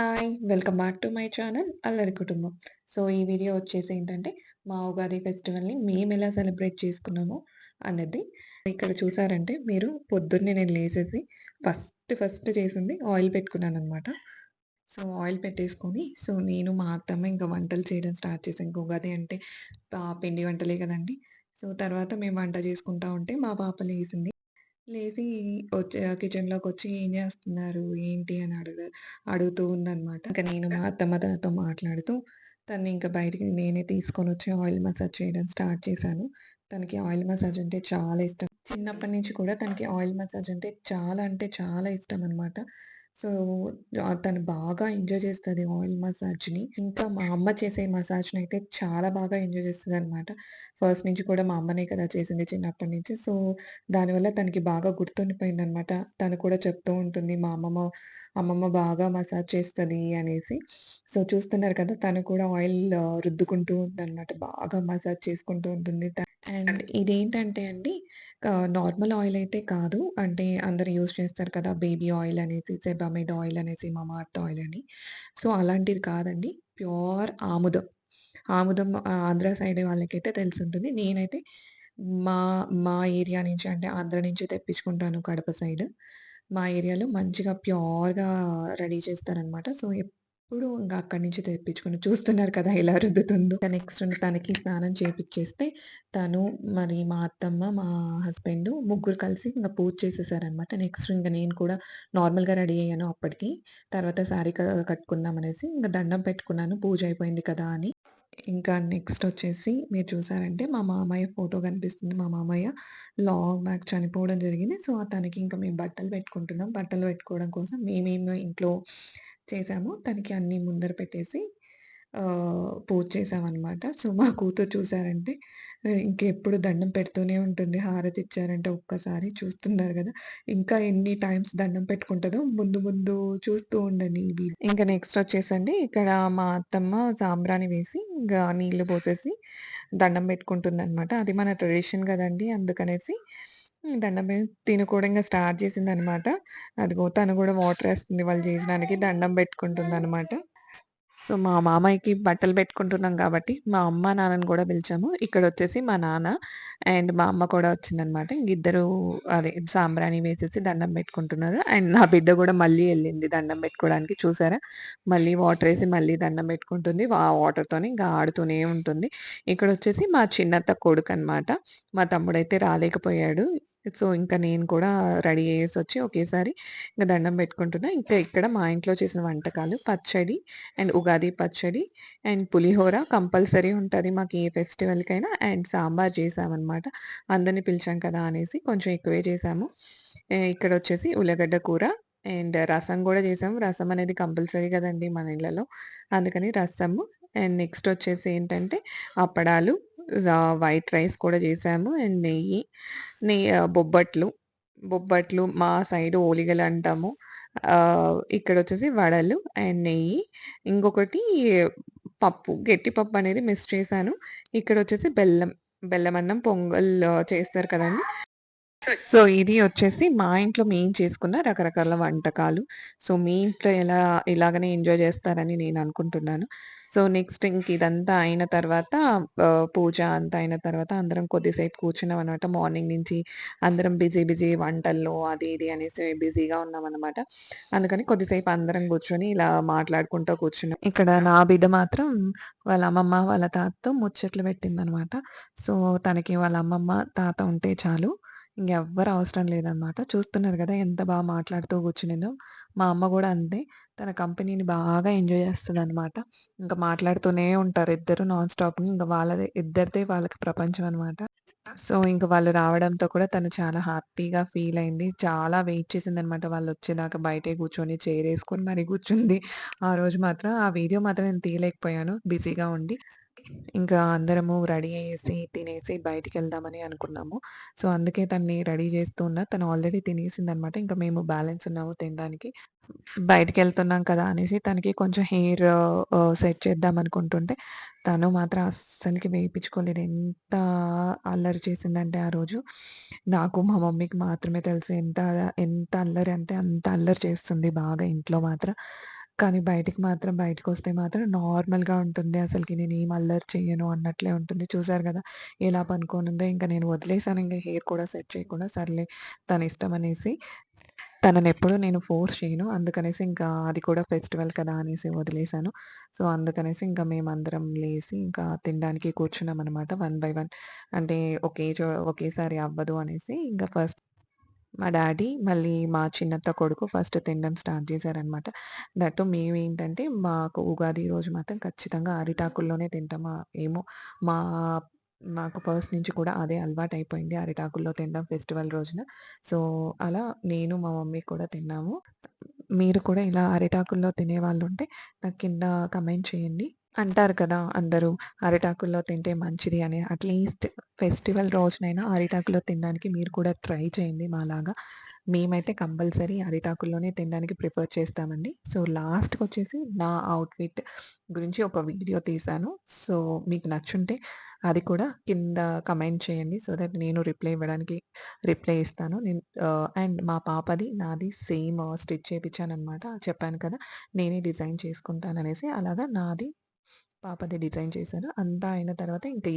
Hi! Welcome back to my channel అల్లరి కుటుంబం. So, ఈ వీడియో వచ్చేసి ఏంటంటే, మా ఉగాది ఫెస్టివల్‌ని మేమెలా సెలబ్రేట్ చేసుకున్నామో అన్నది. ఇక్కడ చూసారంటే మీరు పొద్దున్నే నేను లేసేసి ఫస్ట్ చేసింది ఆయిల్ పెట్టుకున్నాననమాట. సో, ఆయిల్ పెట్టేసుకొని నేను మా అత్తమ్మ ఇంక వంటలు చేయడం స్టార్ట్ చేసాం. ఇంక ఉగాది అంటే పిండి వంటలే కదండీ! సో, తర్వాత మేము వంట చేసుకుంటా ఉంటే మా పాప లేసింది. లేసి కిచెన్‌లోకొచ్చి "ఏం జేస్తున్నారు? ఏంటి?" అని అడుగుతూ ఉందనమాట. ఇంక నేను మా అత్తమ్మ తనతో మాట్లాడుతూ తనని ఇంక బయటికి నేనే తీసుకొనొచ్చి ఆయిల్ మసాజ్ చేయడం స్టార్ట్ చేశాను. తనకి ఆయిల్ మసాజ్ అంటే చాలా ఇష్టం. చిన్నప్పటి నుంచి కూడా తనకి ఆయిల్ మసాజ్ అంటే చాలా ఇష్టమనమాట. సో, తను బాగా ఎంజాయ్ చేస్తది ఆయిల్ మసాజ్‌ని. ఇంకా మా అమ్మ చేసే మసాజ్‌నయితే చాలా బాగా ఎంజాయ్ చేస్తదనమాట. ఫస్ట్ నుంచి కూడా మా అమ్మనే కదా చేసింది చిన్నప్పటి నుంచి. సో, దానివల్ల తనకి బాగా గుర్తుండిపోయిందనమాట. తను కూడా చెప్తూ ఉంటుంది అమ్మమ్మ బాగా మసాజ్ చేస్తది అనేసి. సో, చూస్తున్నారు కదా! తను కూడా ఆయిల్ రుద్దుకుంటూ ఉందనమాట. బాగా మసాజ్ చేసుకుంటూ ఉంటుంది. అండ్ ఇదేంటంటే అండి నార్మల్ ఆయిల్ అయితే కాదు. అంటే అందరూ యూజ్ చేస్తారు కదా! బేబీ ఆయిల్ అనేసి, సెబామెడ్ ఆయిల్ అనేసి, మమాఅర్త్ ఆయిల్ అని. సో, అలాంటిది కాదండి. ప్యూర్ ఆముదం. ఆముదం ఆంధ్ర సైడ్ వాళ్ళకైతే తెలిసుంటుంది. నేనైతే మా మా ఏరియా నుంచి అంటే ఆంధ్ర నుంచి తెప్పించుకుంటాను కడప సైడ్. మా ఏరియాలో మంచిగా ప్యూర్‌గా రెడీ చేస్తారనమాట. సో, ఎప్పుడు ఇంక అక్కడి నుంచి తెప్పించుకొని చూస్తున్నారు కదా! ఎలా రుద్దుతుందో. నెక్స్ట్ తనకి స్నానం చేపిచ్చేస్తే తను, మరి మా అత్తమ్మ, మా హస్బెండు ముగ్గురు కలిసి ఇంక పూజ చేసేసారనమాట. నెక్స్ట్ ఇంక నేను కూడా నార్మల్‌గా రెడీ అయ్యాను అప్పటికి. తర్వాత శారీ కట్టుకుందాం అనేసి ఇంక దండం పెట్టుకున్నాను పూజ అయిపోయింది కదా అని. ఇంకా నెక్స్టొచ్చేసి మీరు చూసారంటే మా మామయ్య ఫోటో కనిపిస్తుంది. మా మామయ్య లాంగ్ బ్యాక్ చనిపోవడం జరిగింది. సో, తనకి ఇంక మేము బట్టలు పెట్టుకుంటున్నాం. బట్టలు పెట్టుకోవడం కోసం మేమేమో ఇంట్లో చేసామో తనకి అన్నీ ముందర పెట్టేసి పూజ చేశామనమాట. సో, మా కూతురు చూసారంటే ఇంకెప్పుడు దండం పెడుతూనే ఉంటుంది. హారతి ఇచ్చారంటే ఒక్కసారి చూస్తున్నారు గదా! ఇంకా ఎన్ని టైమ్స్ దండం పెట్టుకుంటదో ముందు ముందు చూస్తూ ఉండండి ఈ ఇంకా నెక్స్ట్ వచ్చేసండి ఇక్కడ మా అత్తమ్మ సాంబ్రాణి వేసి, ఇంకా నీళ్లు పోసేసి దండం పెట్టుకుంటుందనమాట. అది మన ట్రెడిషన్ గదండీ! అందుకనేసి దండం తిను కూడా ఇంగ స్టార్ట్ చేసిందనమాట. అదిగో తను గూడా వాటరేస్తుంది వాళ్ళు చేసినానికి దండం పెట్టుకుంటుందనమాట. సో, మా మామయ్యకి బట్టలు పెట్టుకుంటున్నాం కాబట్టి, మా అమ్మ, నాన్నని గూడా పిలిచాము. ఇక్కడొచ్చేసి మా నాన్న అండ్ మా అమ్మ కూడా వచ్చిందనమాట. ఇంగిద్దరు అదే సాంబ్రాణి వేసేసి దండం పెట్టుకుంటున్నారు. అండ్ నా బిడ్డ గూడా మళ్ళీ ఎళ్ళింది దండం పెట్టుకోవడానికి చూసారా? మళ్ళీ వాటరేసి మళ్ళీ దండం పెట్టుకుంటుంది. వాటర్‌తోని ఇంకా ఆడుతూనే ఉంటుంది. ఇక్కడొచ్చేసి మా చిన్నత్త కొడుకనమాట. మా తమ్ముడైతే రాలేకపోయాడు. సో, ఇంకా నేను కూడా రెడీ అయ్యేసొచ్చి ఒకేసారి ఇంక దండం పెట్టుకుంటున్నా. ఇంకా ఇక్కడ మా ఇంట్లో చేసిన వంటకాలు పచ్చడి అండ్ ఉగాది పచ్చడి అండ్ పులిహోర కంపల్సరీ ఉంటది మాకు ఏ ఫెస్టివల్‌కైనా. అండ్ సాంబార్ చేశామనమాట. అందరిని పిలిచాం కదా అనేసి కొంచెం ఎక్కువే చేశాము. ఇక్కడొచ్చేసి ఉల్లగడ్డ కూర అండ్ రసం గూడా చేసాము. రసం అనేది కంపల్సరీ కదండీ మన ఇళ్ళలో. అందుకని రసము అండ్ నెక్స్ట్ వచ్చేసి ఏంటంటే అప్పడాలు, వైట్ రైస్ కూడా చేసాము అండ్ బొబ్బట్లు. బొబ్బట్లు మా సైడు ఓలిగలంటాము. ఇక్కడొచ్చేసి వడలు అండ్ నెయ్యి. ఇంకొకటి గట్టి పప్పనేది మిస్ చేశాను. ఇక్కడొచ్చేసి బెల్లం. బెల్లమన్నం, పొంగల్ చేస్తారు కదండీ! సో, ఇది వచ్చేసి మా ఇంట్లో మేము చేసుకున్న రకరకాల వంటకాలు. సో, మీ ఇంట్లో ఇలాగనే ఎంజాయ్ చేస్తారని నేననుకుంటున్నాను. సో, నెక్స్ట్ ఇంక ఇదంతా అయిన తర్వాత పూజ అంతా అయిన తర్వాత అందరం కొద్దిసేపు కూర్చున్నామనమాట. మార్నింగ్ నుంచి అందరం బిజీ వంటల్లో అది ఇది అనేసి బిజీగా ఉన్నామనమాట. అందుకని కొద్దిసేపు అందరం కూర్చొని ఇలా మాట్లాడుకుంటూ కూర్చున్నాం. ఇక్కడ నా బిడ్డ మాత్రం వాళ్ళ అమ్మమ్మ, వాళ్ళ తాతతో ముచ్చట్లు పెట్టిందనమాట. సో, తనకి వాళ్ళ అమ్మమ్మ, తాత ఉంటే చాలు. ఇంగెవ్వరు అవసరం లేదనమాట. చూస్తున్నారు గదా! ఎంత మాట్లాడుతూ కూర్చునిందో. మా అమ్మ గూడా అంతే. తన కంపెనీని బాగా ఎంజాయ్ చేస్తదనమాట. ఇంక మాట్లాడుతూనే ఉంటారు ఇద్దరు నాన్ స్టాప్‌గా. ఇంక ఇద్దరిదే వాళ్ళకి ప్రపంచం అనమాట. సో, ఇంక వాళ్ళు రావడంతో కూడా తను చాలా హ్యాపీగా ఫీల్ అయింది. చాలా వెయిట్ చేసిందనమాట వాళ్ళొచ్చేదాకా బయటే కూర్చొని చైరేసుకొని మరీ కూర్చుంది. ఆ రోజు మాత్రం ఆ వీడియో మాత్రం నేను తీయలేకపోయాను బిజీగా ఉండి. ఇంకా అందరము రెడీ అయ్యేసి, తినేసి బయటికెళ్దామని అనుకున్నాము. సో, అందుకే తనని రెడీ చేస్తూ ఉన్నా. తను ఆల్రెడీ తినేసిందనమాట. ఇంక మేము బ్యాలెన్స్ ఉన్నాము తినడానికి. బయటికెళ్తున్నాం కదా! అనేసి తనకి కొంచెం హెయిర్ సెట్ చేద్దామనుకుంటుంటే, తను మాత్రం అస్సలకి వేపిచ్చుకోలేదు. ఎంత అల్లరి చేసిందంటే ఆ రోజు, నాకు మా మమ్మీకి మాత్రమే తెలుసు ఎంత ఎంత అల్లరి అంటే అంత అల్లరి చేస్తుంది బాగా ఇంట్లో మాత్రం. కానీ బయటికొస్తే మాత్రం నార్మల్‌గా ఉంటుంది. అసలకి నేనేం అల్లరి చెయ్యను అన్నట్లే ఉంటుంది. చూసారు గదా! ఎలా పనుకోనుందో. ఇంక నేను వదిలేసాను. ఇంక హెయిర్ కూడా సెట్ చేయకుండా సర్లే తనిష్టం అనేసి. తననెప్పుడూ నేను ఫోర్స్ చేయను. అందుకనేసి ఇంకా అది కూడా ఫెస్టివల్ కదా! అనేసి వదిలేసాను. సో, అందుకనేసి ఇంకా మేమందరం లేసి ఇంకా తినడానికి కూర్చున్నామనమాట వన్ బై వన్. అంటే ఒకేసారి అవ్వదు అనేసి ఇంకా ఫస్ట్ మా డ్యాడీ, మళ్ళీ మా చిన్నత్త కొడుకు ఫస్ట్ తినడం స్టార్ట్ చేశారనమాట. దట్ మేమేంటంటే, మాకు ఉగాది రోజు మాత్రం ఖచ్చితంగా అరిటాకుల్లోనే తింటాం. ఏమో మా నాకు ఫస్ట్ నుంచి కూడా అదే అలవాటయిపోయింది. అరిటాకుల్లో తినడం ఫెస్టివల్ రోజున. సో, అలా నేను, మా మమ్మీ కూడా తిన్నాము. మీరు కూడా ఇలా అరిటాకుల్లో తినేవాళ్ళుంటే నాకు కింద కమెంట్ చేయండి. అంటారు కదా! అందరూ అరిటాకుల్లో తింటే మంచిది అని. అట్‌లీస్ట్ ఫెస్టివల్ రోజునైనా అరిటాకులో తినడానికి మీరు కూడా ట్రై చేయండి మాలాగా. మేమైతే కంపల్సరీ అరిటాకుల్లోనే తినడానికి ప్రిఫర్ చేస్తామండి. సో, లాస్ట్‌కొచ్చేసి నా అవుట్‌ఫిట్ గురించి ఒక వీడియో తీశాను. సో, మీకు నచ్చుంటే అది కూడా కింద కమెంట్ చేయండి. సో దట్ నేను రిప్లై ఇస్తాను. అండ్ మా పాపది, నాది సేమ్ స్టిచ్ చేపిచ్చాననమాట. చెప్పాను కదా! నేనే డిజైన్ చేసుకుంటాననేసి. అలాగా నాది పాపది డిజైన్ చేశాను. అంతా అయిన తర్వాత ఇంక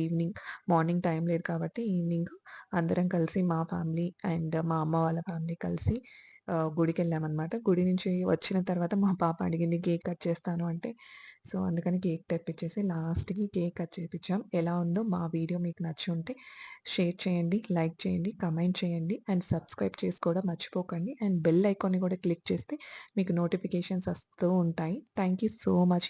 మార్నింగ్ టైం లేదు కాబట్టి ఈవినింగ్ అందరం కలిసి మా ఫ్యామిలీ అండ్ మా అమ్మ వాళ్ళ ఫ్యామిలీ కలిసి గుడికెళ్ళామనమాట. గుడి నుంచి వచ్చిన తర్వాత మా పాప అడిగింది కేక్ కట్ చేస్తాను అంటే, సో, అందుకని కేక్ తెప్పిచ్చేసి లాస్ట్‌కి కేక్ కట్ చేపిచ్చాం. ఎలా ఉందో మా వీడియో మీకు నచ్చి ఉంటే షేర్ చేయండి, లైక్ చేయండి, కమెంట్ చేయండి అండ్ సబ్స్క్రైబ్ చేసుకోవడం మర్చిపోకండి. అండ్ బెల్ ఐకాన్‌ని కూడా క్లిక్ చేస్తే మీకు నోటిఫికేషన్స్ వస్తూ ఉంటాయి. Thank you so much.